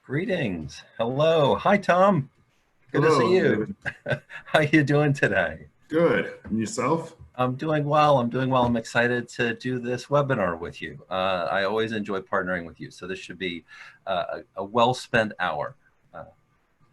Greetings. Hello. Hi, Tom. Good to see Hello, you. David. How you doing today? Good. And yourself? I'm doing well. I'm doing well. I'm excited to do this webinar with you. I always enjoy partnering with you, so this should be a well-spent hour. Uh,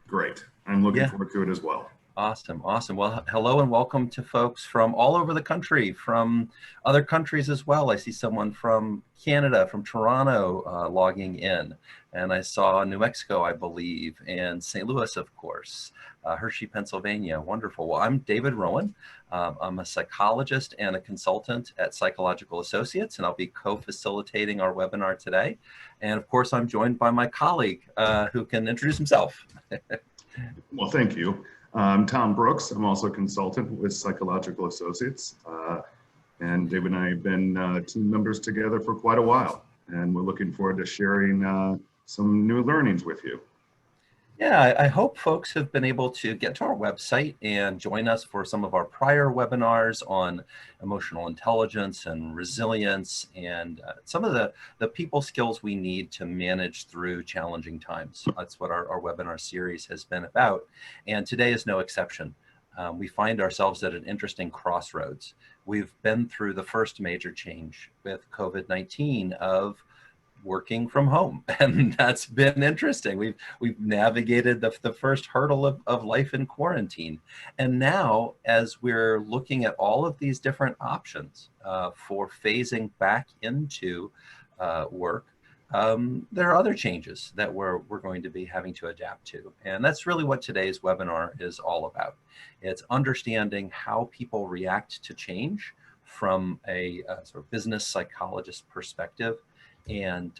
Great. I'm looking yeah. forward to it as well. Awesome, awesome. Well, hello and welcome to folks from all over the country, from other countries as well. I see someone from Canada, from Toronto logging in, and I saw New Mexico, I believe, and St. Louis, of course, Hershey, Pennsylvania. Wonderful. Well, I'm David Rowan. I'm a psychologist and a consultant at Psychological Associates, and I'll be co-facilitating our webinar today. And of course, I'm joined by my colleague who can introduce himself. Well, thank you. I'm Tom Brooks. I'm also a consultant with Psychological Associates. And David and I have been team members together for quite a while. And we're looking forward to sharing some new learnings with you. Yeah, I hope folks have been able to get to our website and join us for some of our prior webinars on emotional intelligence and resilience and some of the people skills we need to manage through challenging times. That's what our webinar series has been about. And today is no exception. We find ourselves at an interesting crossroads. We've been through the first major change with COVID-19 of working from home, and that's been interesting. We've navigated the first hurdle of life in quarantine, and now as we're looking at all of these different options for phasing back into work, there are other changes that we're going to be having to adapt to, and that's really what today's webinar is all about. It's understanding how people react to change from a sort of business psychologist perspective. And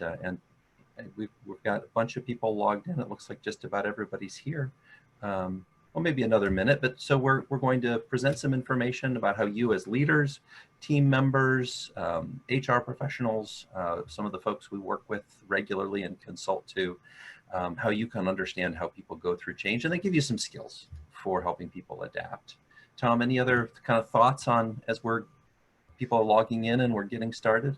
we've got a bunch of people logged in. It looks like just about everybody's here. Well, maybe another minute, but so we're going to present some information about how you as leaders, team members, HR professionals, some of the folks we work with regularly and consult to, how you can understand how people go through change, and then give you some skills for helping people adapt. Tom, any other kind of thoughts on as people are logging in and we're getting started?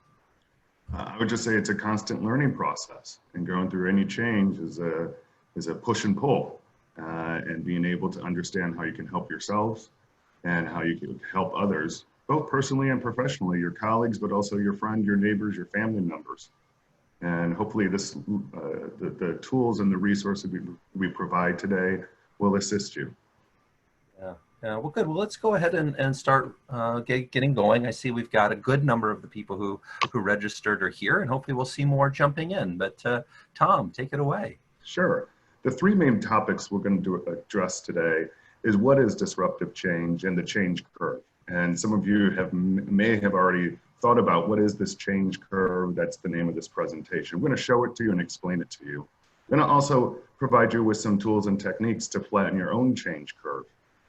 I would just say it's a constant learning process, and going through any change is a push and pull, and being able to understand how you can help yourselves and how you can help others, both personally and professionally, your colleagues, but also your friends, your neighbors, your family members. And hopefully the tools and the resources we provide today will assist you. Yeah. Well, good. Well, let's go ahead and start getting going. I see we've got a good number of the people who registered are here, and hopefully we'll see more jumping in. But Tom, take it away. Sure. The three main topics we're going to address today is what is disruptive change and the change curve. And some of you may have already thought about what is this change curve. That's the name of this presentation. We're going to show it to you and explain it to you. I'm going to also provide you with some tools and techniques to flatten your own change curve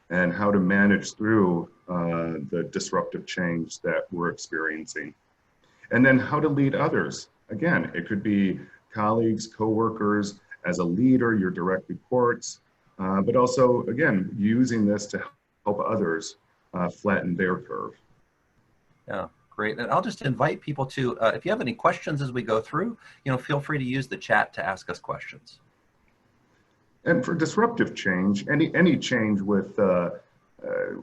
and how to manage through the disruptive change that we're experiencing. And then how to lead others. Again, it could be colleagues, coworkers, as a leader, your direct reports, but also, again, using this to help others flatten their curve. Yeah, great. And I'll just invite people to, if you have any questions as we go through, feel free to use the chat to ask us questions. And for disruptive change, any change with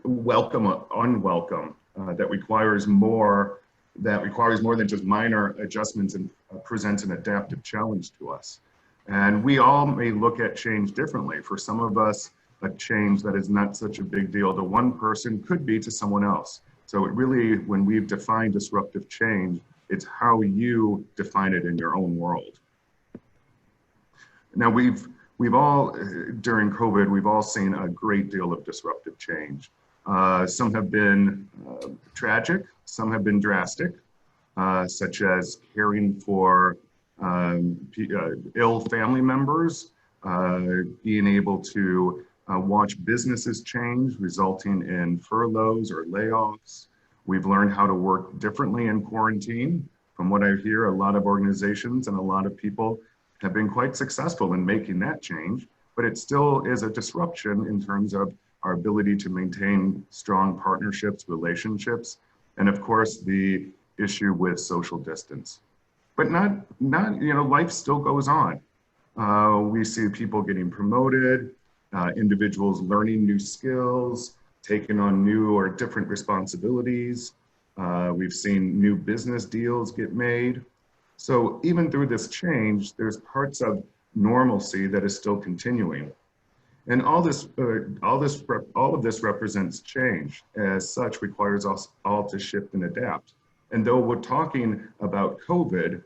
welcome or unwelcome that requires more than just minor adjustments and presents an adaptive challenge to us. And we all may look at change differently. For some of us, a change that is not such a big deal to one person could be to someone else. So it really, when we've defined disruptive change, it's how you define it in your own world. Now we've all, during COVID, we've all seen a great deal of disruptive change. Some have been tragic, some have been drastic, such as caring for ill family members, being able to watch businesses change, resulting in furloughs or layoffs. We've learned how to work differently in quarantine. From what I hear, a lot of organizations and a lot of people have been quite successful in making that change, but it still is a disruption in terms of our ability to maintain strong partnerships, relationships, and of course the issue with social distance. But life still goes on. We see people getting promoted, individuals learning new skills, taking on new or different responsibilities. We've seen new business deals get made. So even through this change, there's parts of normalcy that is still continuing. And all of this represents change. As such, requires us all to shift and adapt. And though we're talking about COVID,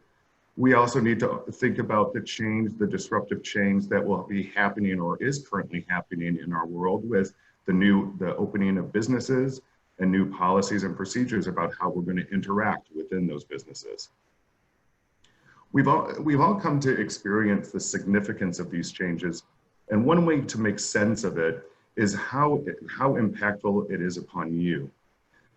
we also need to think about the change, the disruptive change that will be happening or is currently happening in our world with the opening of businesses and new policies and procedures about how we're going to interact within those businesses. We've all come to experience the significance of these changes, and one way to make sense of it is how impactful it is upon you.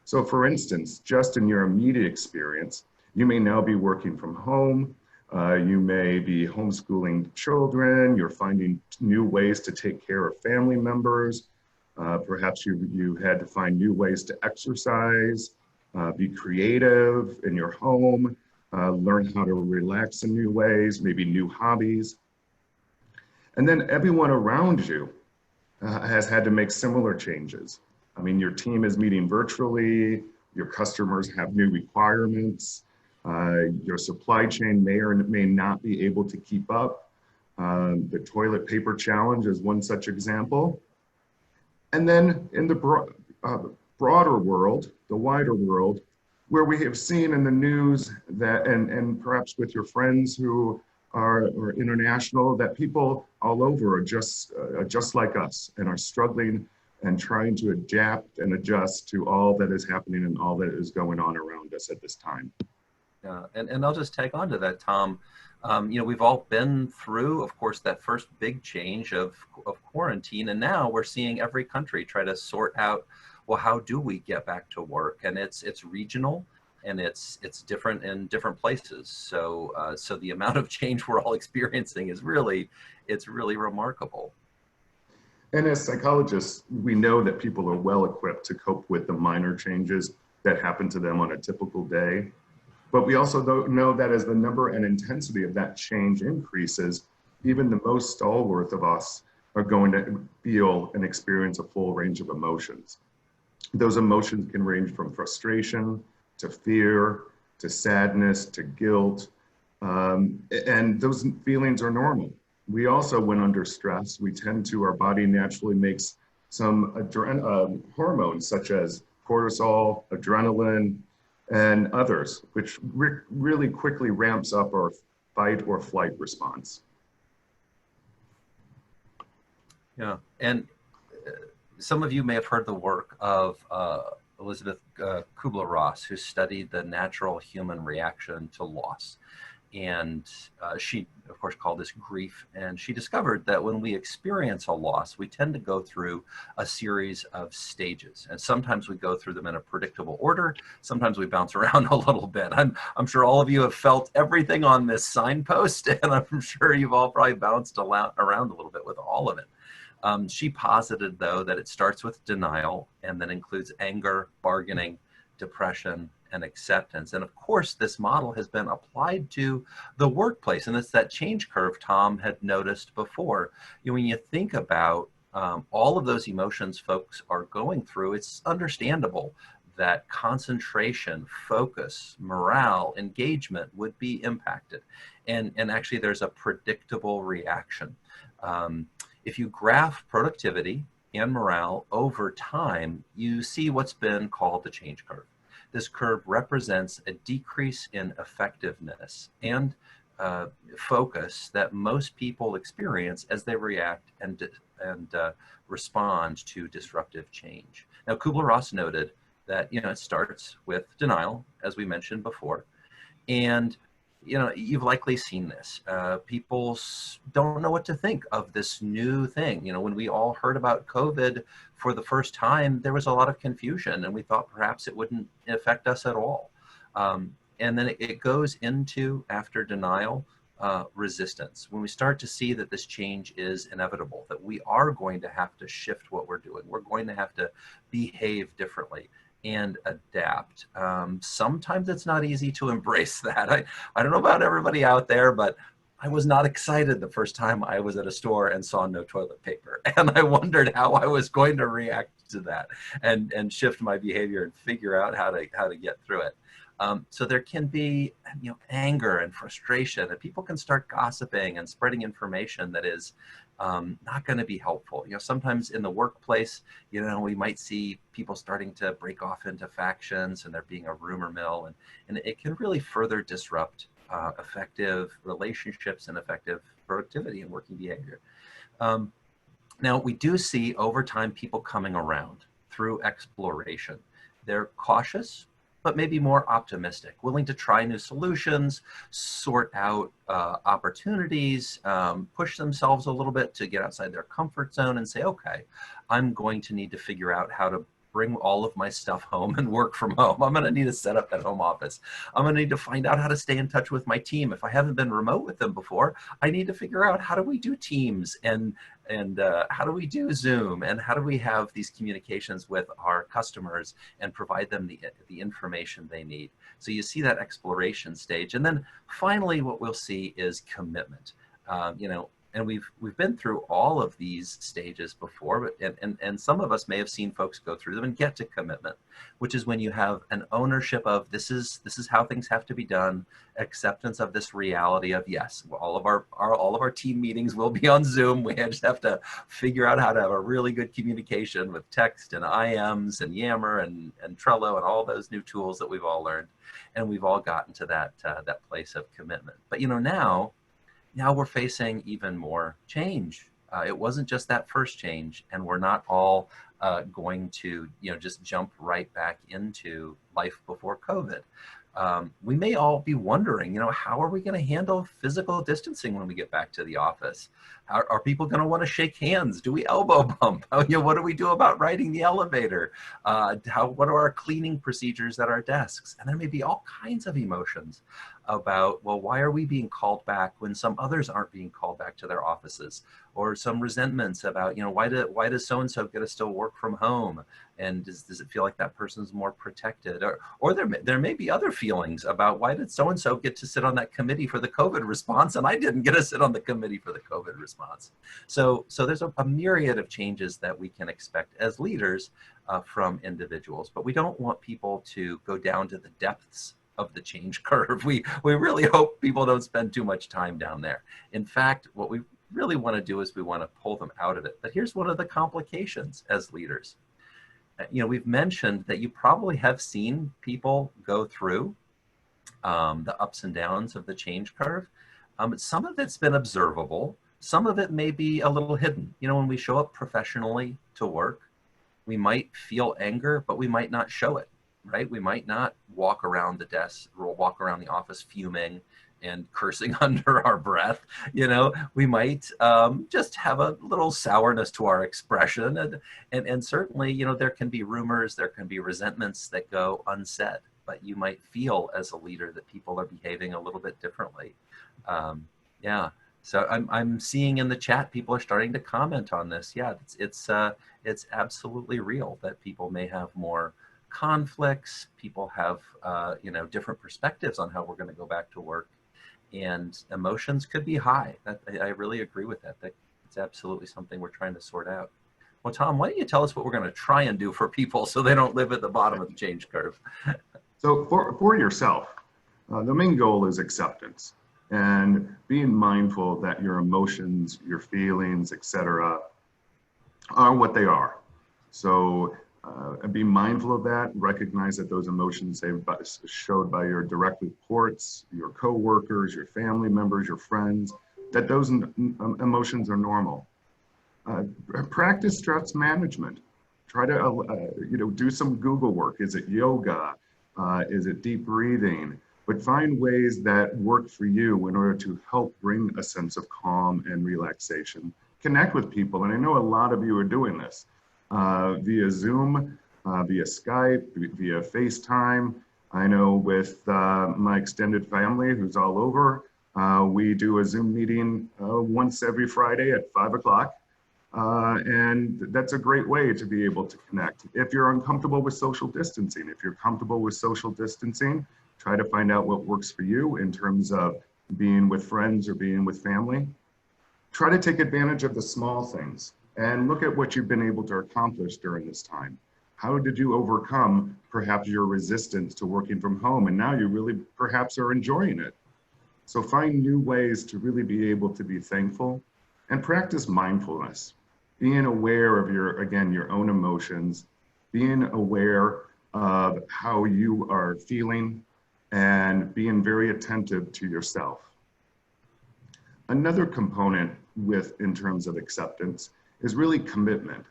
So for instance, just in your immediate experience, you may now be working from home, you may be homeschooling children, you're finding new ways to take care of family members, perhaps you had to find new ways to exercise, be creative in your home, learn how to relax in new ways, maybe new hobbies. And then everyone around you has had to make similar changes. I mean, your team is meeting virtually, your customers have new requirements, your supply chain may or may not be able to keep up. The toilet paper challenge is one such example. And then in the broader world, the wider world, where we have seen in the news that, and perhaps with your friends who are international, that people all over are just like us and are struggling and trying to adapt and adjust to all that is happening and all that is going on around us at this time. Yeah, and I'll just tag on to that, Tom. We've all been through, of course, that first big change of quarantine, and now we're seeing every country try to sort out, well, how do we get back to work? And it's regional, and it's different in different places. So so the amount of change we're all experiencing is really remarkable. And as psychologists, we know that people are well equipped to cope with the minor changes that happen to them on a typical day. But we also know that as the number and intensity of that change increases, even the most stalwart of us are going to feel and experience a full range of emotions. Those emotions can range from frustration to fear, to sadness, to guilt. And those feelings are normal. We also, when under stress, our body naturally makes some hormones such as cortisol, adrenaline, and others, which really quickly ramps up our fight or flight response. Yeah, and some of you may have heard the work of Elizabeth Kubler-Ross, who studied the natural human reaction to loss. And she, of course, called this grief. And she discovered that when we experience a loss, we tend to go through a series of stages. And sometimes we go through them in a predictable order. Sometimes we bounce around a little bit. I'm sure all of you have felt everything on this signpost, and I'm sure you've all probably bounced around a little bit with all of it. She posited, though, that it starts with denial and then includes anger, bargaining, depression, and acceptance. And of course, this model has been applied to the workplace. And it's that change curve Tom had noticed before. When you think about all of those emotions folks are going through, it's understandable that concentration, focus, morale, engagement would be impacted. And actually, there's a predictable reaction. If you graph productivity and morale over time, you see what's been called the change curve. This curve represents a decrease in effectiveness and focus that most people experience as they react and respond to disruptive change. Now, Kubler-Ross noted that it starts with denial, as we mentioned before, and you've likely seen this. People don't know what to think of this new thing. When we all heard about COVID for the first time, there was a lot of confusion, and we thought perhaps it wouldn't affect us at all. And then it goes into, after denial, resistance. When we start to see that this change is inevitable, that we are going to have to shift what we're doing, we're going to have to behave differently and adapt. Sometimes it's not easy to embrace that. I don't know about everybody out there, but I was not excited the first time I was at a store and saw no toilet paper. And I wondered how I was going to react to that and shift my behavior and figure out how to get through it. So there can be, anger and frustration, and people can start gossiping and spreading information that is not going to be helpful. Sometimes in the workplace, we might see people starting to break off into factions, and there being a rumor mill, and it can really further disrupt effective relationships and effective productivity and working behavior. Now, we do see over time people coming around through exploration. They're cautious, but maybe more optimistic, willing to try new solutions, sort out opportunities, push themselves a little bit to get outside their comfort zone and say, okay, I'm going to need to figure out how to bring all of my stuff home and work from home. I'm going to need to set up that home office. I'm going to need to find out how to stay in touch with my team. If I haven't been remote with them before, I need to figure out how do we do Teams and how do we do Zoom, and how do we have these communications with our customers and provide them the information they need. So you see that exploration stage. And then finally, what we'll see is commitment. And we've been through all of these stages before, but and some of us may have seen folks go through them and get to commitment, which is when you have an ownership of this is how things have to be done, acceptance of this reality of, yes, all of our team meetings will be on Zoom. We just have to figure out how to have a really good communication with text and IMs and Yammer and Trello and all those new tools that we've all learned, and we've all gotten to that place of commitment. But now we're facing even more change. It wasn't just that first change, and we're not all going to just jump right back into life before COVID. We may all be wondering, how are we going to handle physical distancing when we get back to the office? Are people going to want to shake hands? Do we elbow bump? What do we do about riding the elevator? What are our cleaning procedures at our desks? And there may be all kinds of emotions about, well, why are we being called back when some others aren't being called back to their offices? Or some resentments about, why does so-and-so get to still work from home? And does it feel like that person's more protected? Or there may be other feelings about, why did so-and-so get to sit on that committee for the COVID response and I didn't get to sit on the committee for the COVID response? So there's a myriad of changes that we can expect as leaders from individuals, but we don't want people to go down to the depths of the change curve. We really hope people don't spend too much time down there. In fact, what we really want to do is we want to pull them out of it. But here's one of the complications as leaders. We've mentioned that you probably have seen people go through the ups and downs of the change curve. Some of it's been observable. Some of it may be a little hidden. When we show up professionally to work, we might feel anger, but we might not show it, right? We might not walk around the desk or walk around the office fuming and cursing under our breath. We might just have a little sourness to our expression. And certainly, there can be rumors, there can be resentments that go unsaid, but you might feel as a leader that people are behaving a little bit differently. So I'm seeing in the chat, people are starting to comment on this. Yeah, it's absolutely real that people may have more conflicts. People have, different perspectives on how we're going to go back to work. And emotions could be high. I really agree with that. It's absolutely something we're trying to sort out. Well, Tom, why don't you tell us what we're going to try and do for people so they don't live at the bottom of the change curve? So for yourself, the main goal is acceptance and being mindful that your emotions, your feelings, etc., are what they are. So be mindful of that. Recognize that those emotions showed by your direct reports, your co-workers, your family members, your friends, that those emotions are normal. Practice stress management. Try to do some Google work. Is it yoga? Is it deep breathing? But find ways that work for you in order to help bring a sense of calm and relaxation. Connect with people, and I know a lot of you are doing this. Via Zoom, via Skype, via FaceTime. I know with my extended family who's all over, we do a Zoom meeting once every Friday at 5 o'clock. And that's a great way to be able to connect. If you're uncomfortable with social distancing, try to find out what works for you in terms of being with friends or being with family, try to take advantage of the small things and look at what you've been able to accomplish during this time. How did you overcome perhaps your resistance to working from home? And now you really perhaps are enjoying it. So find new ways to really be able to be thankful and practice mindfulness, being aware of your own emotions, being aware of how you are feeling, and being very attentive to yourself. Another component in terms of acceptance is really commitment.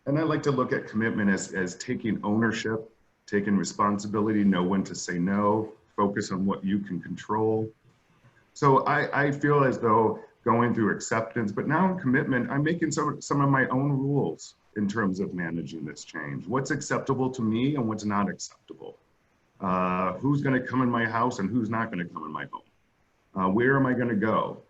And I like to look at commitment as taking ownership, taking responsibility, know when to say no, focus on what you can control. So I feel as though going through acceptance, but now in commitment, I'm making some of my own rules in terms of managing this change. What's acceptable to me and what's not acceptable? Who's going to come in my house and who's not going to come in my home? Where am I going to go?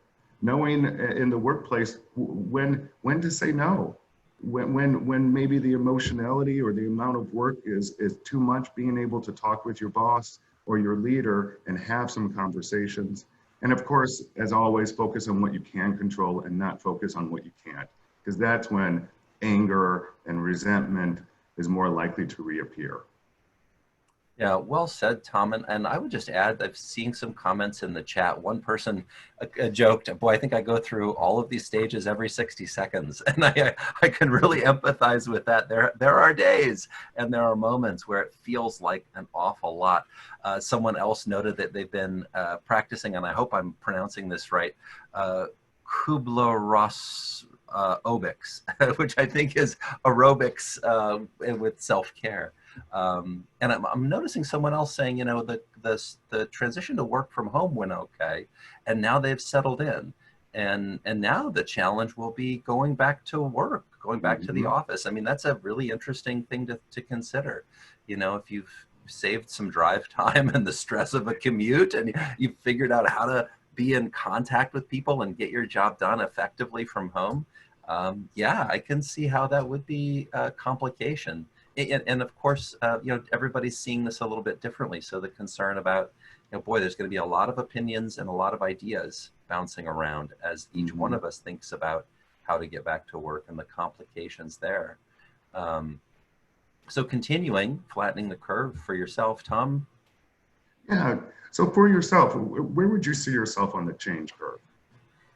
Knowing in the workplace when to say no, when maybe the emotionality or the amount of work is too much, being able to talk with your boss or your leader and have some conversations. And of course, as always, focus on what you can control and not focus on what you can't, because that's when anger and resentment is more likely to reappear. Yeah, well said, Tom. And I would just add, I've seen some comments in the chat. One person joked, boy, I think I go through all of these stages every 60 seconds. And I can really empathize with that. There are days and there are moments where it feels like an awful lot. Someone else noted that they've been practicing, and I hope I'm pronouncing this right, Kubler-Ross obics, which I think is aerobics with self-care. And I'm noticing someone else saying, you know, the transition to work from home went okay, and now they've settled in, and now the challenge will be going back to work, going back to the office. I mean, that's a really interesting thing to consider. You know, if you've saved some drive time and the stress of a commute, and you've figured out how to be in contact with people and get your job done effectively from home, yeah, I can see how that would be a complication. And of course, you know, everybody's seeing this a little bit differently. So the concern about, you know, boy, there's going to be a lot of opinions and a lot of ideas bouncing around as each one of us thinks about how to get back to work and the complications there. So continuing, flattening the curve for yourself, Tom. Yeah. So for yourself, where would you see yourself on the change curve?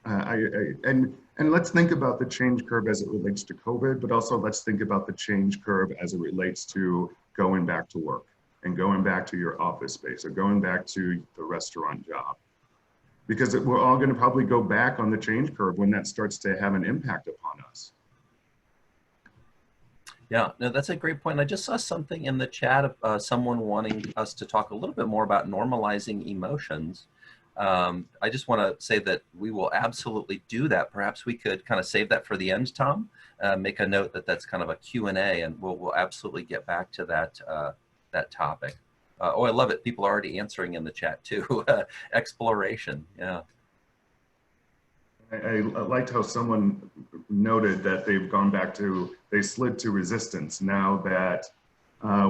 And let's think about the change curve as it relates to COVID, but also let's think about the change curve as it relates to going back to work and going back to your office space or going back to the restaurant job. Because we're all going to probably go back on the change curve when that starts to have an impact upon us. Yeah, no, that's a great point. I just saw something in the chat of someone wanting us to talk a little bit more about normalizing emotions. I just want to say that we will absolutely do that. Perhaps we could kind of save that for the end, Tom. Make a note that that's kind of a Q&A, and we'll absolutely get back to that that topic. Oh, I love it. People are already answering in the chat too. Exploration, yeah. I liked how someone noted that they slid to resistance now that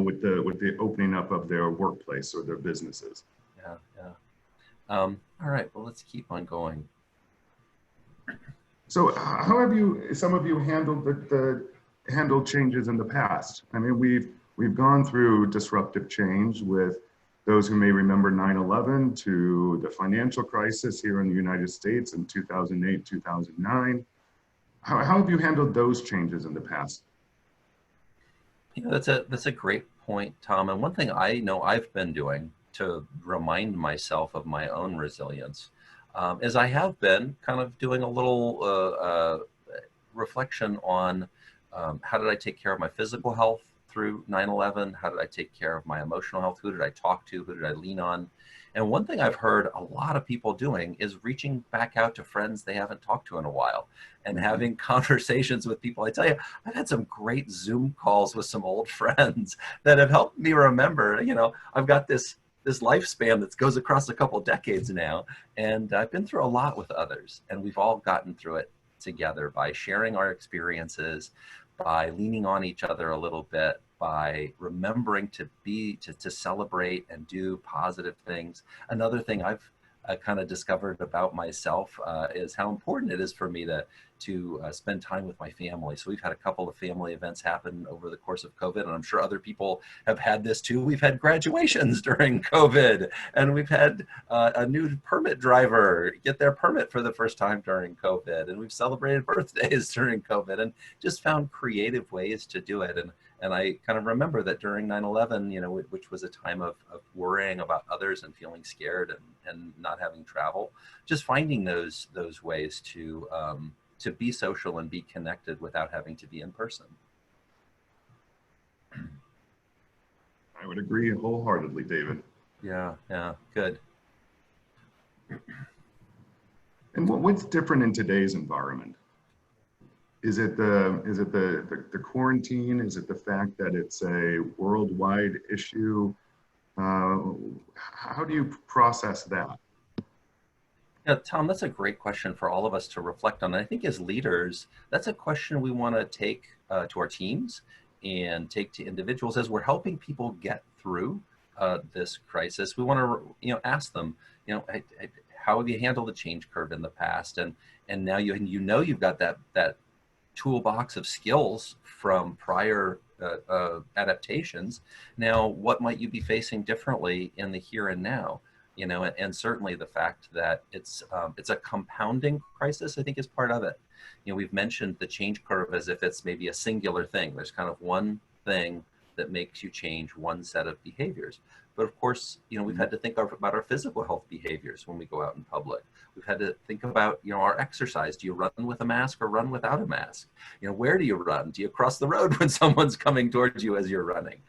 with the opening up of their workplace or their businesses. Yeah, yeah. All right, well, let's keep on going. So how have some of you handled changes in the past? I mean, we've gone through disruptive change with those who may remember 9/11 to the financial crisis here in the United States in 2008, 2009. How have you handled those changes in the past? You know, that's a great point, Tom. And one thing I know I've been doing to remind myself of my own resilience is I have been kind of doing a little reflection on how did I take care of my physical health through 9/11? How did I take care of my emotional health? Who did I talk to? Who did I lean on? And one thing I've heard a lot of people doing is reaching back out to friends they haven't talked to in a while and having conversations with people. I tell you, I've had some great Zoom calls with some old friends that have helped me remember, you know, I've got this lifespan that goes across a couple decades now, and I've been through a lot with others, and we've all gotten through it together by sharing our experiences, by leaning on each other a little bit, by remembering to celebrate and do positive things. Another thing I've kind of discovered about myself is how important it is for me to spend time with my family. So we've had a couple of family events happen over the course of COVID, and I'm sure other people have had this too. We've had graduations during COVID, and we've had a new permit driver get their permit for the first time during COVID, and we've celebrated birthdays during COVID, and just found creative ways to do it. And I kind of remember that during 9/11, you know, which was a time of worrying about others and feeling scared and not having travel, just finding those ways to be social and be connected without having to be in person. I would agree wholeheartedly, David. Yeah, good. And what's different in today's environment? Is it the quarantine? Is it the fact that it's a worldwide issue? How do you process that? Yeah, Tom, that's a great question for all of us to reflect on. And I think as leaders, that's a question we want to take to our teams and take to individuals as we're helping people get through this crisis. We want to, ask them, how have you handled the change curve in the past? And now you've got that toolbox of skills from prior adaptations. Now, what might you be facing differently in the here and now? And certainly the fact that it's a compounding crisis, I think, is part of it. We've mentioned the change curve as if it's maybe a singular thing. There's kind of one thing that makes you change one set of behaviors. But of course, we've had to think about our physical health behaviors when we go out in public. We've had to think about, our exercise. Do you run with a mask or run without a mask? Where do you run? Do you cross the road when someone's coming towards you as you're running?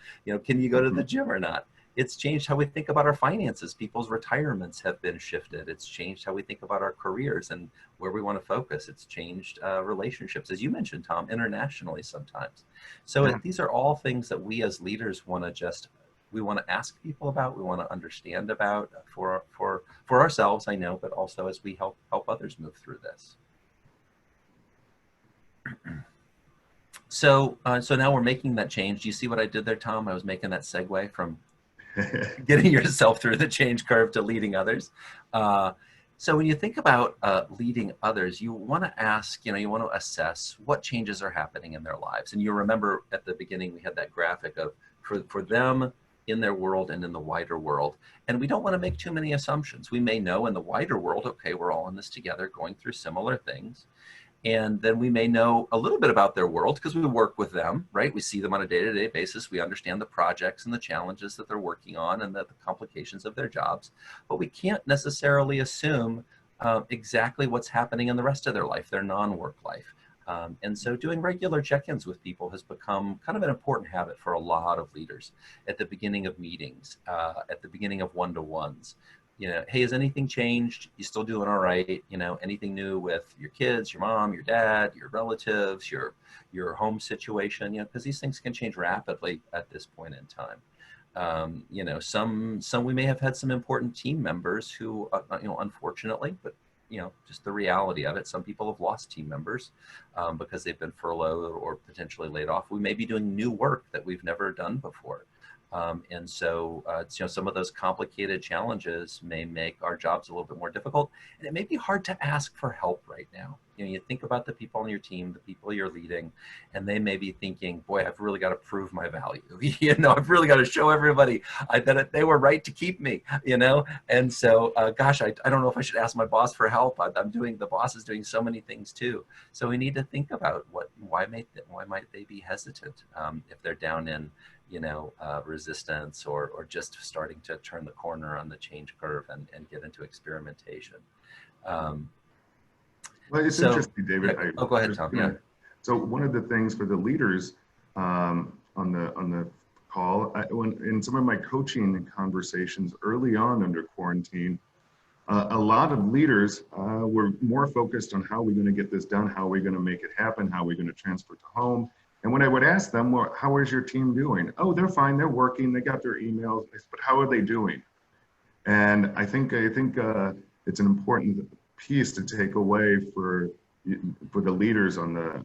Can you go to the gym or not? It's changed how we think about our finances. People's retirements have been shifted. It's changed how we think about our careers and where we want to focus. It's changed relationships, as you mentioned, Tom, internationally sometimes. So these are all things that we as leaders want to ask people about, we want to understand about for ourselves, I know, but also as we help others move through this. So now we're making that change. Do you see what I did there, Tom? I was making that segue from getting yourself through the change curve to leading others. So when you think about leading others, you want to ask, you want to assess what changes are happening in their lives. And you remember at the beginning, we had that graphic of for them in their world and in the wider world. And we don't want to make too many assumptions. We may know in the wider world, okay, we're all in this together, going through similar things. And then we may know a little bit about their world because we work with them, right? We see them on a day-to-day basis. We understand the projects and the challenges that they're working on and the complications of their jobs. But we can't necessarily assume exactly what's happening in the rest of their life, their non-work life. And so doing regular check-ins with people has become kind of an important habit for a lot of leaders at the beginning of meetings, at the beginning of one-to-ones. Hey, has anything changed? You still doing all right? Anything new with your kids, your mom, your dad, your relatives, your home situation? Because these things can change rapidly at this point in time. Some we may have had some important team members who, unfortunately, but just the reality of it. Some people have lost team members because they've been furloughed or potentially laid off. We may be doing new work that we've never done before. And so, some of those complicated challenges may make our jobs a little bit more difficult, and it may be hard to ask for help right now. You think about the people on your team, the people you're leading, and they may be thinking, boy, I've really got to prove my value. I've really got to show everybody that they were right to keep me, And so, gosh, I don't know if I should ask my boss for help. The boss is doing so many things too. So we need to think about why might they be hesitant if they're down in resistance or just starting to turn the corner on the change curve and get into experimentation. Well, it's interesting, David. Yeah. Go ahead, Tom. Yeah. So one of the things for the leaders on the call, in some of my coaching conversations early on under quarantine, a lot of leaders were more focused on how we're going to get this done, how we're going to make it happen, how we're going to transfer to home. And when I would ask them, well, how is your team doing? Oh, they're fine. They're working. They got their emails. But how are they doing? And I think it's an important piece to take away for the leaders on the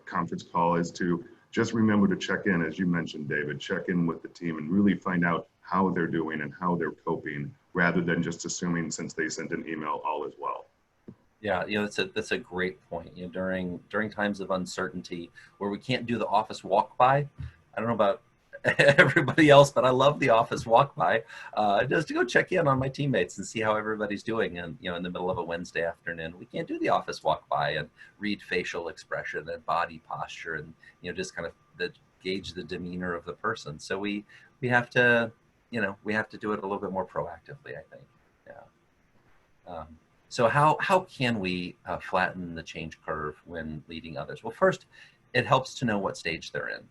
conference call is to just remember to check in, as you mentioned, David, check in with the team and really find out how they're doing and how they're coping rather than just assuming since they sent an email, all is well. Yeah, that's a great point. During times of uncertainty where we can't do the office walk by, I don't know about everybody else, but I love the office walk by, just to go check in on my teammates and see how everybody's doing. And in the middle of a Wednesday afternoon, we can't do the office walk by and read facial expression and body posture and just kind of gauge the demeanor of the person. So we have to we have to do it a little bit more proactively, I think. Yeah. So how can we flatten the change curve when leading others? Well, first, it helps to know what stage they're in.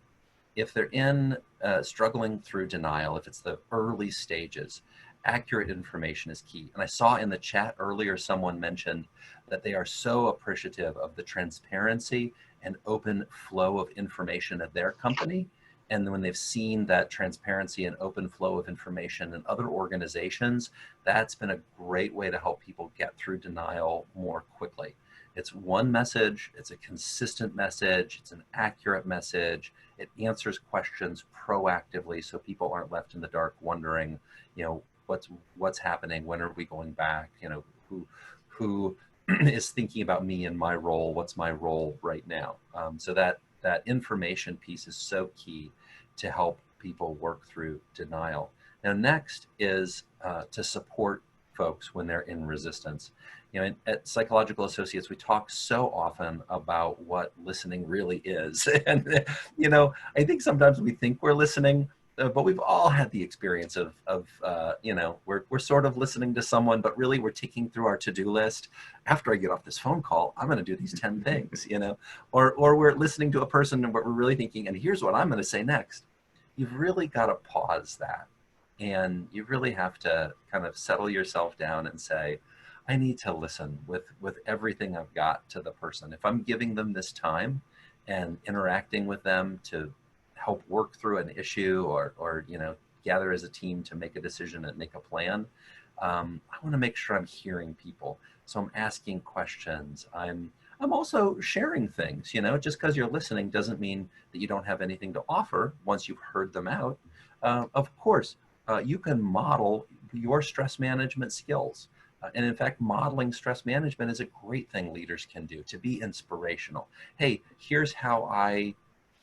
If they're in struggling through denial, if it's the early stages, accurate information is key. And I saw in the chat earlier, someone mentioned that they are so appreciative of the transparency and open flow of information at their company. And when they've seen that transparency and open flow of information in other organizations, that's been a great way to help people get through denial more quickly. It's one message, it's a consistent message, it's an accurate message, it answers questions proactively so people aren't left in the dark wondering, what's happening, when are we going back, who is thinking about me and my role, what's my role right now. So that information piece is so key to help people work through denial. Now, next is to support folks when they're in resistance. At Psychological Associates, we talk so often about what listening really is. And, I think sometimes we think we're listening, but we've all had the experience of we're sort of listening to someone, but really we're ticking through our to-do list. After I get off this phone call, I'm going to do these 10 things, or we're listening to a person and we're really thinking, and here's what I'm going to say next. You've really got to pause that. And you really have to kind of settle yourself down and say, I need to listen with everything I've got to the person. If I'm giving them this time and interacting with them to help work through an issue or gather as a team to make a decision and make a plan, I want to make sure I'm hearing people. So I'm asking questions. I'm also sharing things. Just because you're listening doesn't mean that you don't have anything to offer once you've heard them out. Of course, you can model your stress management skills. And in fact, modeling stress management is a great thing leaders can do to be inspirational. Hey, here's how I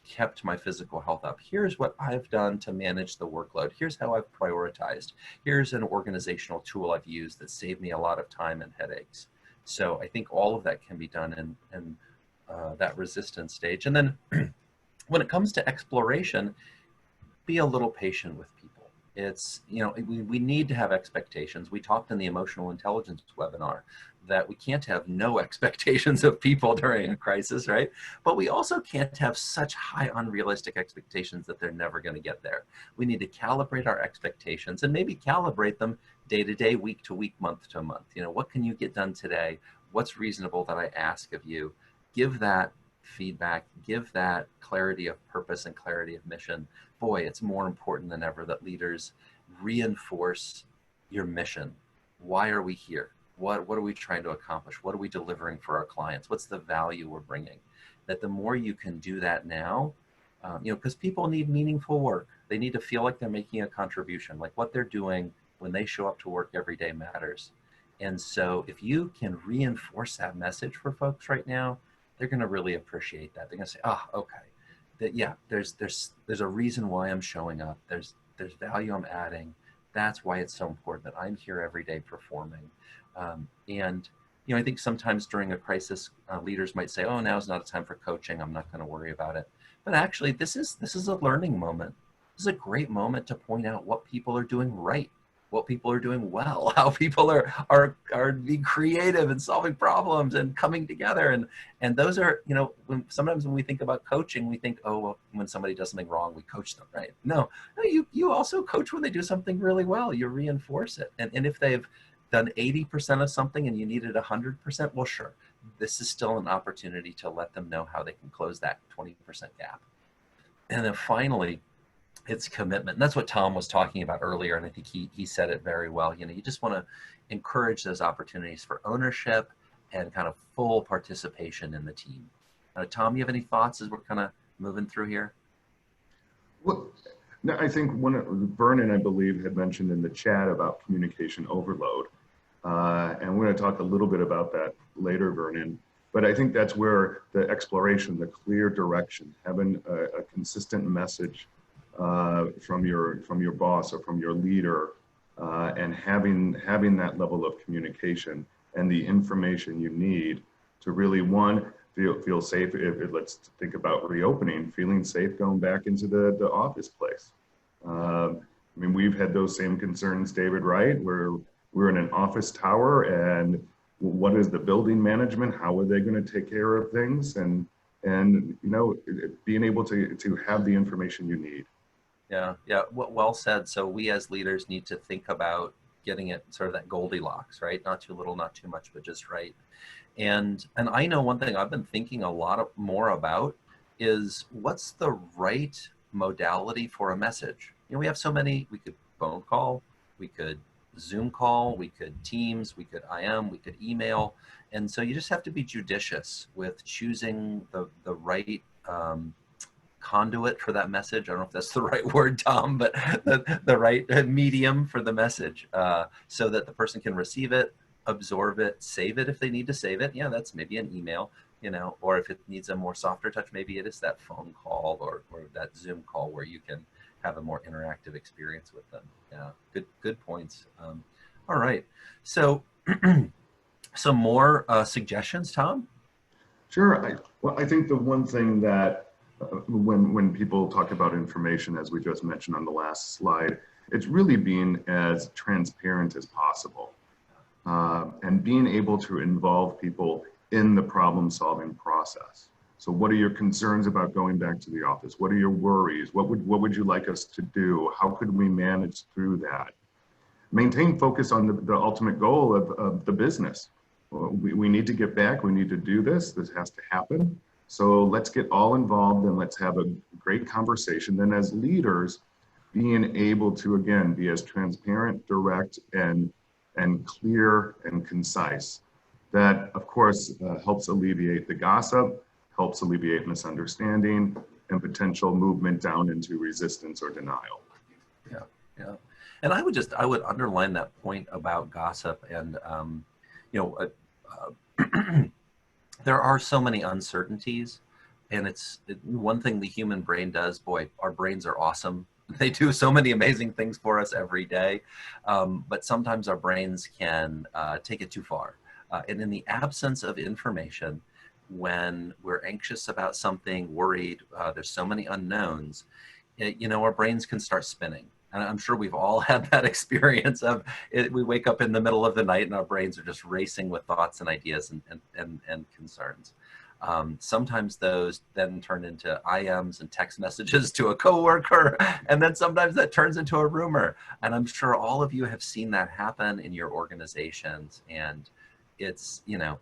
kept my physical health up. Here's what I've done to manage the workload. Here's how I've prioritized. Here's an organizational tool I've used that saved me a lot of time and headaches. So I think all of that can be done in that resistance stage. And then when it comes to exploration, be a little patient with people. It's, we need to have expectations. We talked in the emotional intelligence webinar that we can't have no expectations of people during a crisis, right? But we also can't have such high unrealistic expectations that they're never going to get there. We need to calibrate our expectations and maybe calibrate them day to day, week to week, month to month. What can you get done today? What's reasonable that I ask of you? Give that feedback, give that clarity of purpose and clarity of mission. Boy, it's more important than ever that leaders reinforce your mission. Why are we here? What are we trying to accomplish? What are we delivering for our clients? What's the value we're bringing? That the more you can do that now, because people need meaningful work. They need to feel like they're making a contribution, like what they're doing when they show up to work every day matters. And so if you can reinforce that message for folks right now, they're going to really appreciate that. They're going to say, oh, okay, that, yeah, there's a reason why I'm showing up. There's value I'm adding. That's why it's so important that I'm here every day performing. And I think sometimes during a crisis, leaders might say, oh, now's not a time for coaching. I'm not going to worry about it. But actually, this is a learning moment. This is a great moment to point out what people are doing right, what people are doing well, how people are being creative and solving problems and coming together. And those are, sometimes when we think about coaching, we think, oh, well, when somebody does something wrong, we coach them, right? No, you also coach when they do something really well. You reinforce it. And if they've done 80% of something and you needed 100%, well, sure, this is still an opportunity to let them know how they can close that 20% gap. And then finally, it's commitment. And that's what Tom was talking about earlier. And I think he said it very well. You just want to encourage those opportunities for ownership and kind of full participation in the team. Tom, you have any thoughts as we're kind of moving through here? Well, No, I think Vernon, I believe, had mentioned in the chat about communication overload. And we're going to talk a little bit about that later, Vernon. But I think that's where the exploration, the clear direction, having a consistent message from your boss or from your leader, and having that level of communication and the information you need to really, one, feel safe. Let's think about reopening, feeling safe going back into the office place. I mean, we've had those same concerns, David, right? We're in an office tower, and what is the building management? How are they going to take care of things? And you know, being able to have the information you need. Yeah, yeah, well said. So we as leaders need to think about getting it sort of that Goldilocks, right? Not too little, not too much, but just right. And I know one thing I've been thinking a lot more about is what's the right modality for a message? You know, we have so many. We could phone call, we could Zoom call, we could Teams, we could IM, we could email. And so you just have to be judicious with choosing the right conduit for that message. I don't know if that's the right word, Tom, but the right medium for the message, so that the person can receive it, absorb it, save it if they need to save it. Yeah, that's maybe an email, you know, or if it needs a more softer touch, maybe it is that phone call or that Zoom call where you can have a more interactive experience with them. Yeah, good points. All right, so some more suggestions, Tom? Sure. Well, I think the one thing that when people talk about information, as we just mentioned on the last slide, it's really being as transparent as possible, and being able to involve people in the problem-solving process. So, what are your concerns about going back to the office? What are your worries? What would you like us to do? How could we manage through that? Maintain focus on the ultimate goal of the business. We need to get back. We need to do this. This has to happen. So let's get all involved and let's have a great conversation. Then as leaders, being able to, again, be as transparent, direct, and clear and concise. That, of course, helps alleviate the gossip, helps alleviate misunderstanding, and potential movement down into resistance or denial. Yeah, yeah. And I would underline that point about gossip. And you know, there are so many uncertainties, and one thing the human brain does. Boy, our brains are awesome. They do so many amazing things for us every day, but sometimes our brains can take it too far. And in the absence of information, when we're anxious about something, worried, there's so many unknowns, you know, our brains can start spinning. And I'm sure we've all had that experience of it. We wake up in the middle of the night and our brains are just racing with thoughts and ideas and concerns. Sometimes those then turn into IMs and text messages to a coworker, and then sometimes that turns into a rumor. And I'm sure all of you have seen that happen in your organizations. And it's, you know,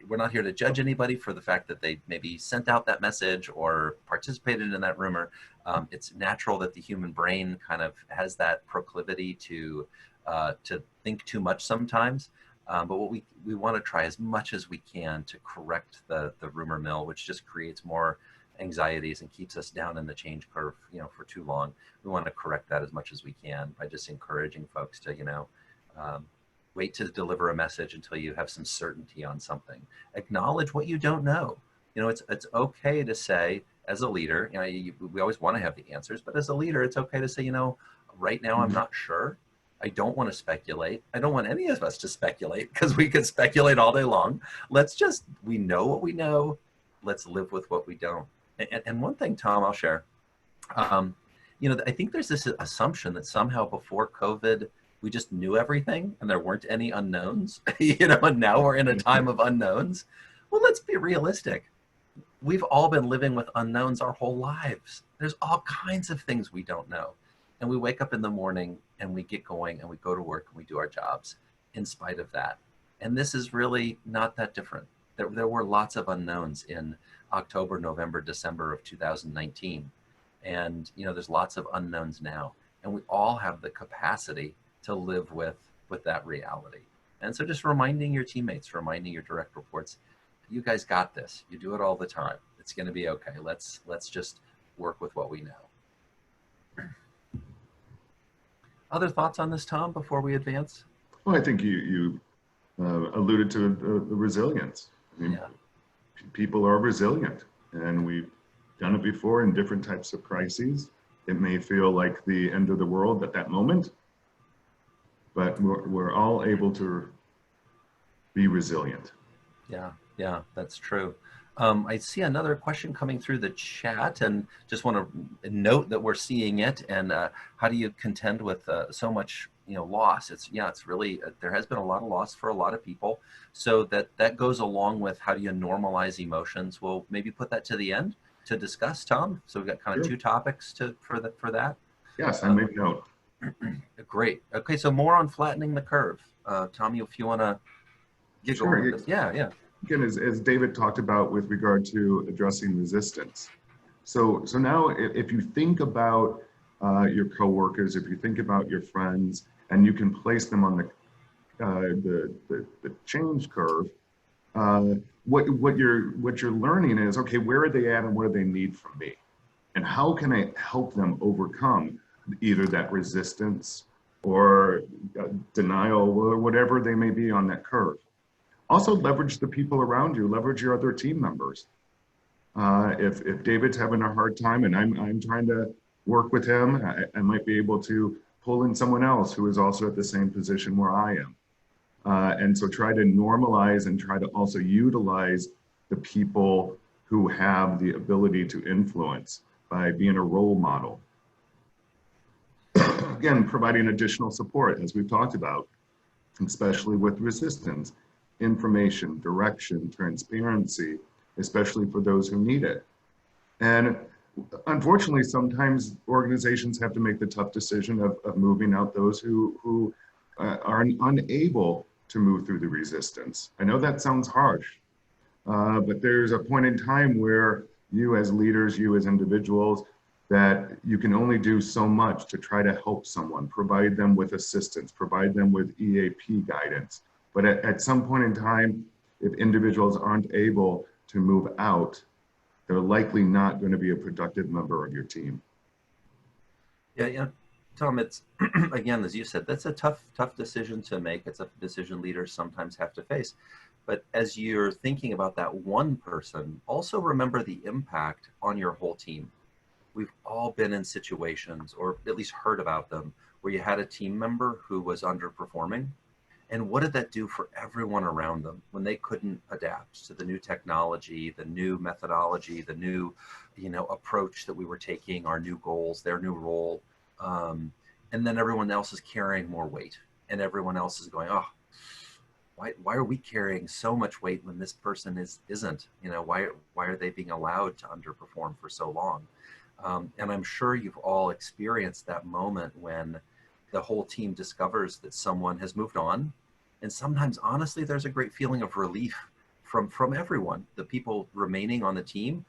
we're not here to judge anybody for the fact that they maybe sent out that message or participated in that rumor. It's natural that the human brain kind of has that proclivity to think too much sometimes. But what we want to try as much as we can to correct the rumor mill, which just creates more anxieties and keeps us down in the change curve, you know, for too long. We want to correct that as much as we can by just encouraging folks to, you know, wait to deliver a message until you have some certainty on something. Acknowledge what you don't know. You know, it's okay to say, as a leader, you know, we always want to have the answers, but as a leader, it's okay to say, you know, right now I'm not sure. I don't want to speculate. I don't want any of us to speculate because we could speculate all day long. We know what we know. Let's live with what we don't. And one thing, Tom, I'll share. You know, I think there's this assumption that somehow before COVID, we just knew everything and there weren't any unknowns, you know, and now we're in a time of unknowns. Well, let's be realistic. We've all been living with unknowns our whole lives. There's all kinds of things we don't know. And we wake up in the morning and we get going and we go to work and we do our jobs in spite of that. And this is really not that different. There were lots of unknowns in October, November, December of 2019. And, you know, there's lots of unknowns now. And we all have the capacity to live with that reality. And so just reminding your teammates, reminding your direct reports, you guys got this. You do it all the time. It's going to be okay. Let's just work with what we know. Other thoughts on this, Tom, before we advance? Well, I think you alluded to the resilience. I mean, Yeah. people are resilient, and we've done it before in different types of crises. It may feel like the end of the world at that moment, but we're all able to be resilient. Yeah, yeah, that's true. I see another question coming through the chat, and just want to note that we're seeing it. And how do you contend with so much, loss? It's really there has been a lot of loss for a lot of people. So that goes along with how do you normalize emotions? We'll maybe put that to the end to discuss, Tom. So we've got kind of Sure. two topics for that. Yes, I Uh, made note. Great. Okay, so more on flattening the curve. Tommy, if you want to get going with Sure. this, yeah. Again, as David talked about with regard to addressing resistance. So now if you think about your coworkers, if you think about your friends, and you can place them on the change curve, uh, what you're learning is, okay, where are they at and what do they need from me? And how can I help them overcome either that resistance or denial or whatever they may be on that curve? Also leverage the people around you, leverage your other team members. If David's having a hard time and I'm trying to work with him, I might be able to pull in someone else who is also at the same position where I am. And so try to normalize and try to also utilize the people who have the ability to influence by being a role model. Again, providing additional support, as we've talked about, especially with resistance, information, direction, transparency, especially for those who need it. And unfortunately, sometimes organizations have to make the tough decision of moving out those who are unable to move through the resistance. I know that sounds harsh, but there's a point in time where you as leaders, you as individuals, that you can only do so much to try to help someone, provide them with assistance, provide them with EAP guidance. But at some point in time, if individuals aren't able to move out, they're likely not going to be a productive member of your team. Yeah. Tom, it's again, as you said, that's a tough decision to make. It's a decision leaders sometimes have to face. But as you're thinking about that one person, also remember the impact on your whole team. We've all been in situations, or at least heard about them, where you had a team member who was underperforming. And what did that do for everyone around them when they couldn't adapt to the new technology, the new methodology, the new, approach that we were taking, our new goals, their new role, and then everyone else is carrying more weight, and everyone else is going, oh, why are we carrying so much weight when this person isn't? Why are they being allowed to underperform for so long? And I'm sure you've all experienced that moment when the whole team discovers that someone has moved on. And sometimes, honestly, there's a great feeling of relief from everyone, the people remaining on the team.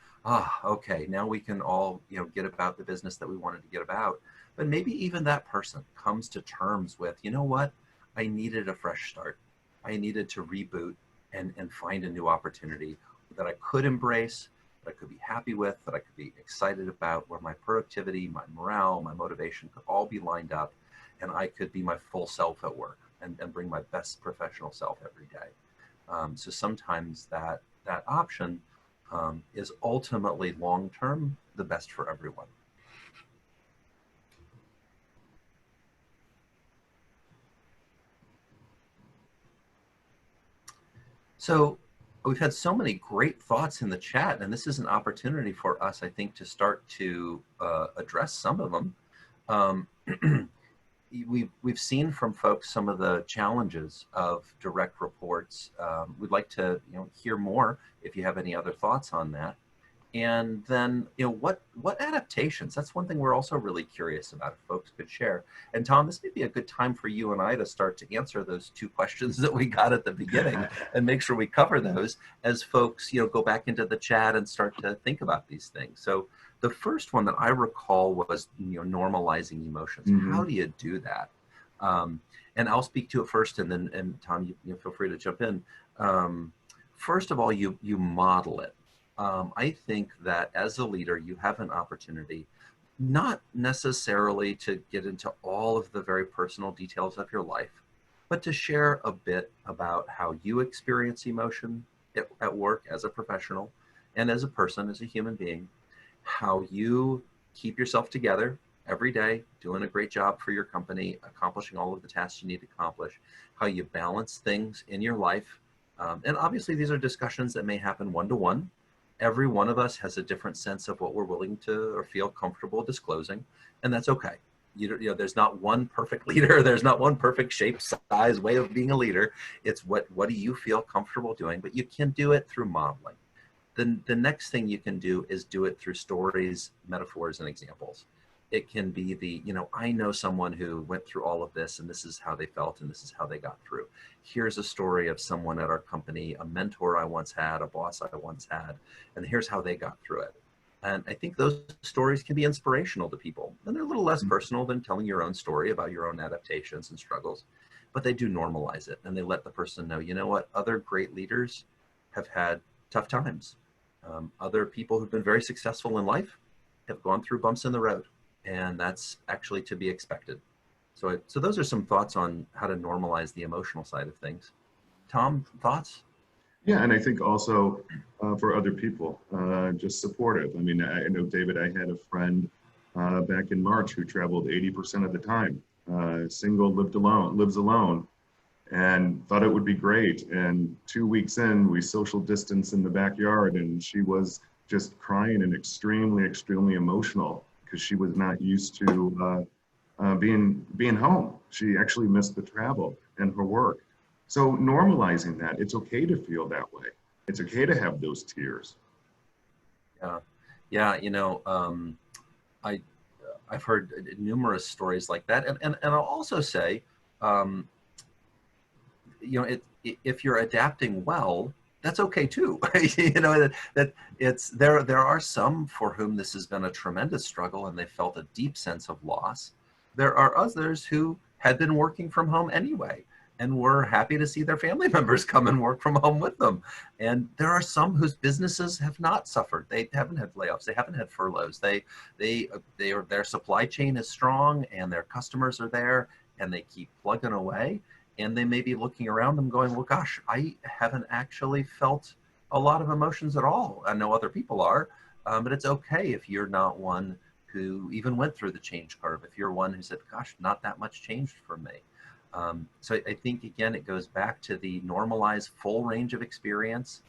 Okay, now we can all, get about the business that we wanted to get about. But maybe even that person comes to terms with, you know what? I needed a fresh start. I needed to reboot and find a new opportunity that I could embrace, that I could be happy with, that I could be excited about, where my productivity, my morale, my motivation could all be lined up, and I could be my full self at work and bring my best professional self every day. So sometimes that option is ultimately long-term the best for everyone. So we've had so many great thoughts in the chat, and this is an opportunity for us, I think, to start to address some of them. We've seen from folks some of the challenges of direct reports. We'd like to hear more if you have any other thoughts on that. And then, what adaptations? That's one thing we're also really curious about, if folks could share. And Tom, this may be a good time for you and I to start to answer those two questions that we got at the beginning and make sure we cover those as folks, go back into the chat and start to think about these things. So the first one that I recall was, normalizing emotions. Mm-hmm. How do you do that? And I'll speak to it first, and then, Tom, you feel free to jump in. First of all, you model it. I think that as a leader, you have an opportunity not necessarily to get into all of the very personal details of your life, but to share a bit about how you experience emotion at work as a professional and as a person, as a human being, how you keep yourself together every day, doing a great job for your company, accomplishing all of the tasks you need to accomplish, how you balance things in your life. And obviously, these are discussions that may happen one-to-one. Every one of us has a different sense of what we're willing to or feel comfortable disclosing, and that's okay. You know, there's not one perfect leader. There's not one perfect shape, size, way of being a leader. It's what do you feel comfortable doing? But you can do it through modeling. The next thing you can do is do it through stories, metaphors, and examples. It can be I know someone who went through all of this and this is how they felt and this is how they got through. Here's a story of someone at our company, a mentor I once had, a boss I once had, and here's how they got through it. And I think those stories can be inspirational to people. And they're a little less personal than telling your own story about your own adaptations and struggles, but they do normalize it and they let the person know, you know what, other great leaders have had tough times. Other people who've been very successful in life have gone through bumps in the road, and that's actually to be expected. So those are some thoughts on how to normalize the emotional side of things. Tom, thoughts? Yeah, and I think also for other people, just supportive. I mean, I know, David, I had a friend back in March who traveled 80% of the time, single, lives alone, and thought it would be great. And 2 weeks in, we social distanced in the backyard, and she was just crying and extremely, extremely emotional because she was not used to being home. She actually missed the travel and her work. So normalizing that, it's okay to feel that way. It's okay to have those tears. Yeah, yeah. I I've heard numerous stories like that, and I'll also say, um, if you're adapting well, that's okay too. That it's there are some for whom this has been a tremendous struggle and they felt a deep sense of loss. There are others who had been working from home anyway and were happy to see their family members come and work from home with them. And there are some whose businesses have not suffered. They haven't had layoffs. They haven't had furloughs. Their supply chain is strong and their customers are there and they keep plugging away, and they may be looking around them going, well, gosh, I haven't actually felt a lot of emotions at all. I know other people are, but it's okay if you're not one who even went through the change curve. If you're one who said, gosh, not that much changed for me. So I think, again, it goes back to the normalized full range of experience.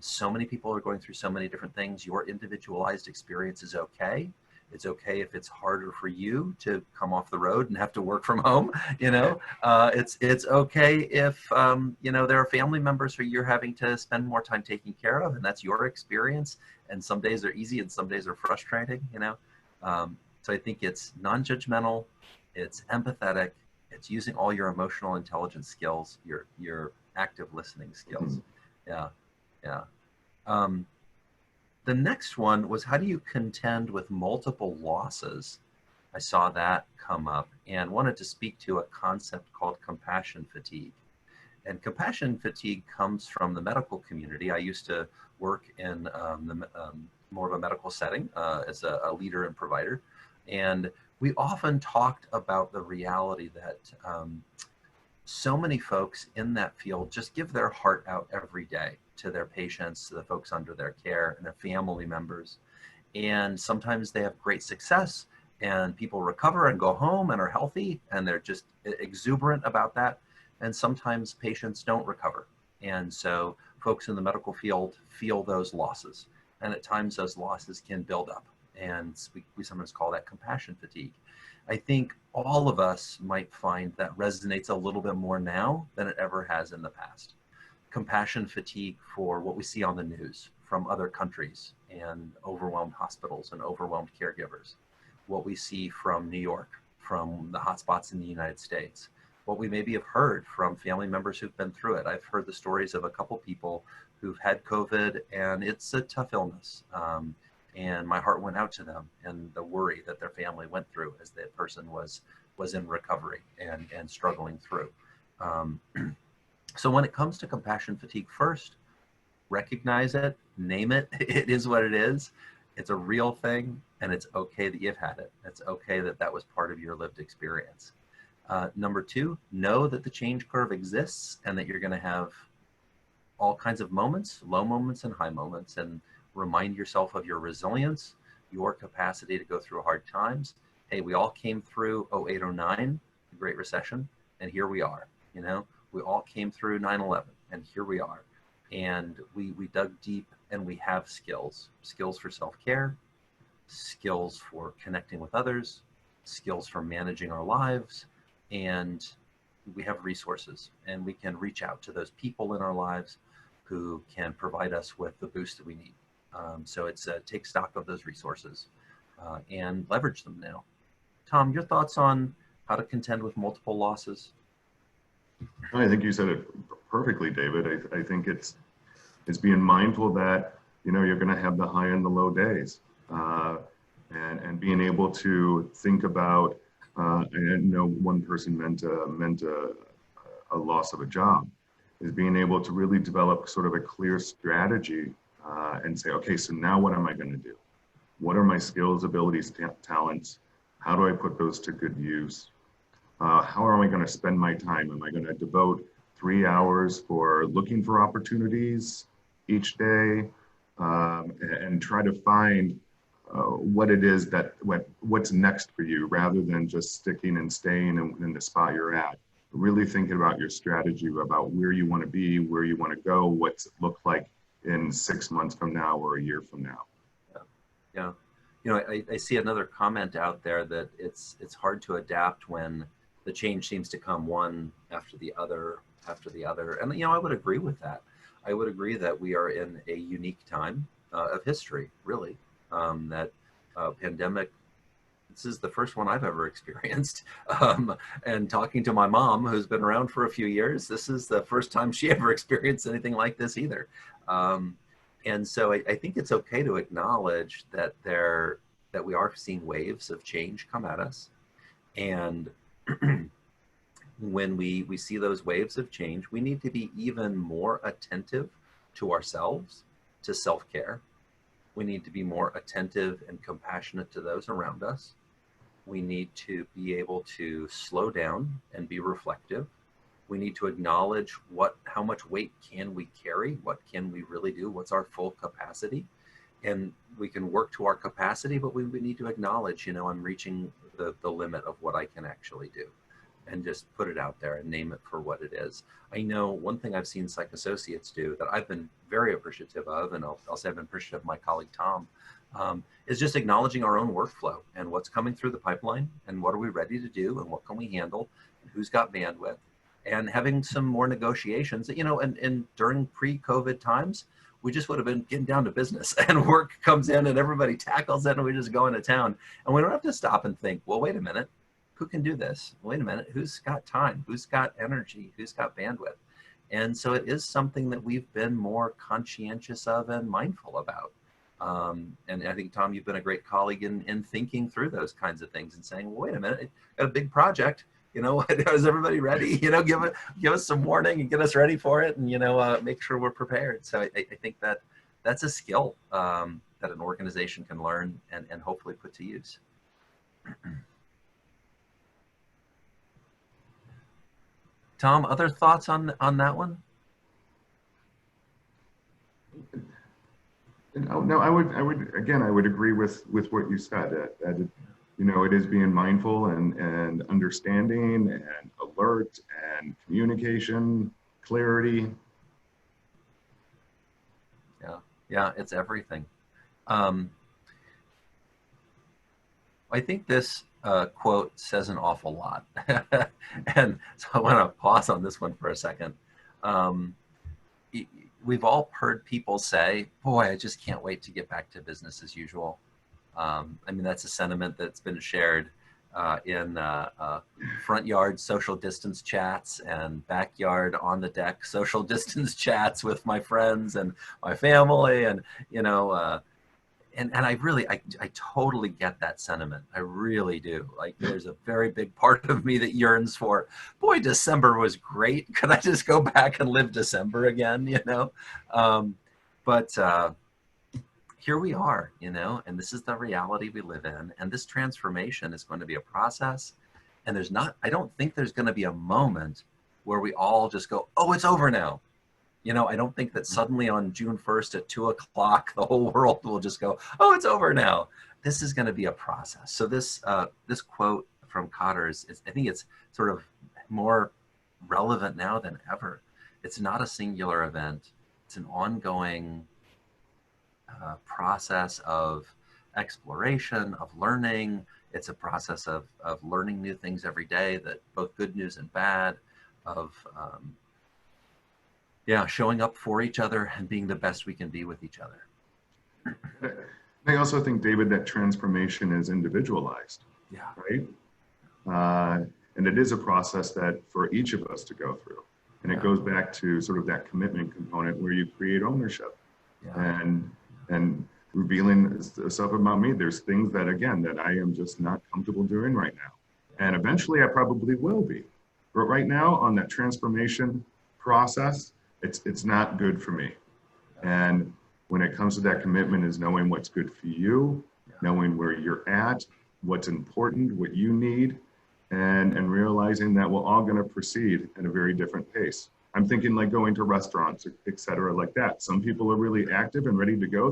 So many people are going through so many different things. Your individualized experience is okay. It's okay if it's harder for you to come off the road and have to work from home. It's okay if there are family members who you're having to spend more time taking care of, and that's your experience. And some days are easy, and some days are frustrating. So I think it's non-judgmental, it's empathetic, it's using all your emotional intelligence skills, your active listening skills. Yeah. Yeah. Um, the next one was, how do you contend with multiple losses? I saw that come up and wanted to speak to a concept called compassion fatigue. And compassion fatigue comes from the medical community. I used to work in more of a medical setting as a leader and provider. And we often talked about the reality that so many folks in that field just give their heart out every day to their patients, to the folks under their care, and their family members. And sometimes they have great success and people recover and go home and are healthy and they're just exuberant about that. And sometimes patients don't recover. And so folks in the medical field feel those losses. And at times those losses can build up. And we sometimes call that compassion fatigue. I think all of us might find that resonates a little bit more now than it ever has in the past. Compassion fatigue for what we see on the news from other countries and overwhelmed hospitals and overwhelmed caregivers. What we see from New York, from the hotspots in the United States. What we maybe have heard from family members who've been through it. I've heard the stories of a couple people who've had COVID, and it's a tough illness. And my heart went out to them and the worry that their family went through as that person was in recovery and struggling through. So when it comes to compassion fatigue, first, recognize it, name it, it is what it is, It's a real thing, and it's okay that you've had it. It's okay that that was part of your lived experience. Number two, know that the change curve exists and that you're going to have all kinds of moments, low moments and high moments, and remind yourself of your resilience, your capacity to go through hard times. Hey, we all came through 08, 09, the Great Recession, and here we are. You know, we all came through 9/11, and here we are. And we dug deep, and we have skills for self-care, skills for connecting with others, skills for managing our lives, and we have resources, and we can reach out to those people in our lives who can provide us with the boost that we need. So it's take stock of those resources and leverage them now. Tom, your thoughts on how to contend with multiple losses? I think you said it perfectly, David. I think it's being mindful that, you know, you're going to have the high and the low days, and being able to think about. I know one person meant a loss of a job, is being able to really develop sort of a clear strategy and say, okay, so now what am I going to do? What are my skills, abilities, talents? How do I put those to good use? How am I going to spend my time? Am I going to devote 3 hours for looking for opportunities each day, and try to find what it is that what's next for you, rather than just sticking and staying in the spot you're at? Really thinking about your strategy, about where you want to be, where you want to go, what's it look like in 6 months from now or a year from now. Yeah. You know, I see another comment out there that it's hard to adapt when the change seems to come one after the other. And, you know, I would agree with that. I would agree that we are in a unique time of history, really, that pandemic, this is the first one I've ever experienced. And talking to my mom, who's been around for a few years, this is the first time she ever experienced anything like this either. And so I think it's okay to acknowledge that we are seeing waves of change come at us. And when we see those waves of change, we need to be even more attentive to ourselves, to self-care. We need to be more attentive and compassionate to those around us. We need to be able to slow down and be reflective. We need to acknowledge how much weight can we carry? What can we really do? What's our full capacity? And we can work to our capacity, but we need to acknowledge, you know, I'm reaching the limit of what I can actually do, and just put it out there and name it for what it is. I know one thing I've seen psych associates do that I've been very appreciative of, and I'll say I've been appreciative of my colleague Tom, is just acknowledging our own workflow and what's coming through the pipeline, and what are we ready to do, and what can we handle, and who's got bandwidth, and having some more negotiations. You know, and during pre-COVID times, we just would have been getting down to business, and work comes in and everybody tackles it, and we just go into town, and we don't have to stop and think, well, wait a minute, who can do this? Wait a minute, who's got time? Who's got energy? Who's got bandwidth? And so it is something that we've been more conscientious of and mindful about. And I think, Tom, you've been a great colleague in thinking through those kinds of things and saying, well, wait a minute, got a big project. You know, is everybody ready? You know, give us some warning and get us ready for it, and, you know, make sure we're prepared. So I think that's a skill that an organization can learn and hopefully put to use. Tom, other thoughts on that one? No, I would agree with what you said. That you know, it is being mindful and understanding and alert and communication, clarity. Yeah, it's everything. I think this quote says an awful lot. And so I want to pause on this one for a second. We've all heard people say, boy, I just can't wait to get back to business as usual. I mean, that's a sentiment that's been shared in front yard social distance chats and backyard on the deck social distance chats with my friends and my family, and, you know, and I totally get that sentiment. I really do. Like, there's a very big part of me that yearns for, boy, December was great. Could I just go back and live December again, you know? But here we are, you know, and this is the reality we live in. And this transformation is going to be a process. And I don't think there's going to be a moment where we all just go, oh, it's over now. You know, I don't think that suddenly on June 1st at 2 o'clock, the whole world will just go, oh, it's over now. This is going to be a process. So this quote from Cotter I think it's sort of more relevant now than ever. It's not a singular event. It's an ongoing process of exploration, of learning. It's a process of learning new things every day, that both good news and bad, of showing up for each other and being the best we can be with each other. I also think, David, that transformation is individualized, Yeah. right? And it is a process that for each of us to go through. And it goes back to sort of that commitment component where you create ownership and revealing stuff about me. There's things that, again, that I am just not comfortable doing right now. And eventually I probably will be. But right now on that transformation process, it's not good for me. And when it comes to that commitment is knowing what's good for you, knowing where you're at, what's important, what you need, and realizing that we're all going to proceed at a very different pace. I'm thinking like going to restaurants, et cetera, like that. Some people are really active and ready to go.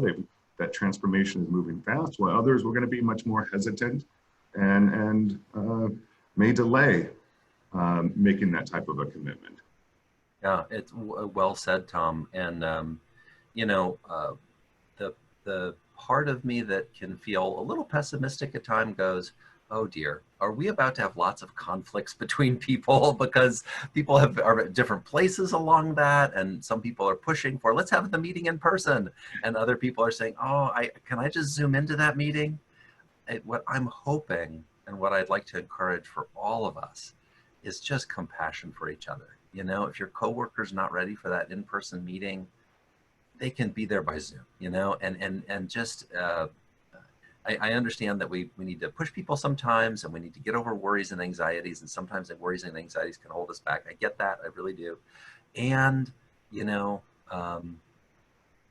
That transformation is moving fast, while others were going to be much more hesitant and may delay making that type of a commitment. Yeah, it's well said, Tom. And you know, the part of me that can feel a little pessimistic at times goes, oh dear, are we about to have lots of conflicts between people because people are at different places along that, and some people are pushing for, let's have the meeting in person, and other people are saying, oh, can I just zoom into that meeting? What I'm hoping and what I'd like to encourage for all of us is just compassion for each other. You know, if your coworker's not ready for that in-person meeting, they can be there by Zoom, you know, and just, I understand that we need to push people sometimes, and we need to get over worries and anxieties, and sometimes the worries and anxieties can hold us back. I get that, I really do. And, you know,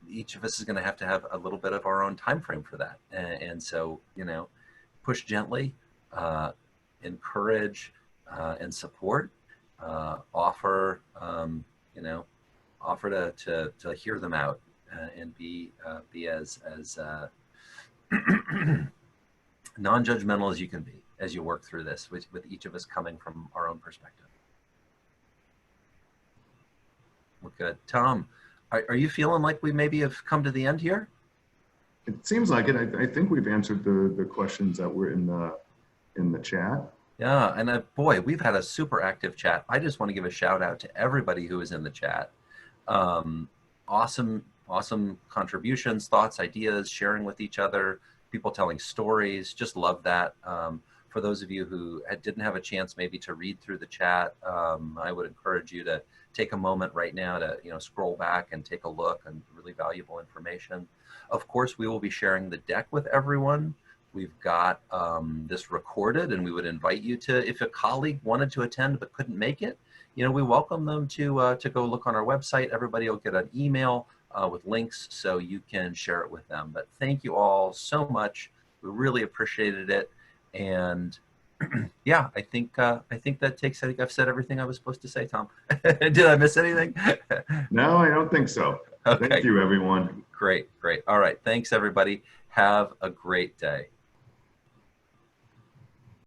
each of us is going to have a little bit of our own time frame for that. And so, you know, push gently, encourage, and support, offer, you know, offer to hear them out, and be as non-judgmental as you can be as you work through this, with each of us coming from our own perspective. Well, good. Tom, are you feeling like we maybe have come to the end here? It seems like it. I think we've answered the questions that were in the chat. Yeah, and boy, we've had a super active chat. I just want to give a shout out to everybody who is in the chat. Awesome contributions, thoughts, ideas, sharing with each other, people telling stories. Just love that. For those of you who didn't have a chance maybe to read through the chat, I would encourage you to take a moment right now to, you know, scroll back and take a look, and really valuable information. Of course, we will be sharing the deck with everyone. We've got this recorded, and we would invite you to, if a colleague wanted to attend but couldn't make it, you know, we welcome them to go look on our website. Everybody will get an email with links so you can share it with them. But thank you all so much. We really appreciated it. And yeah, I think that takes, I think I've said everything I was supposed to say, Tom. Did I miss anything? No, I don't think so. Okay. Thank you, everyone. Great. All right. Thanks, everybody. Have a great day.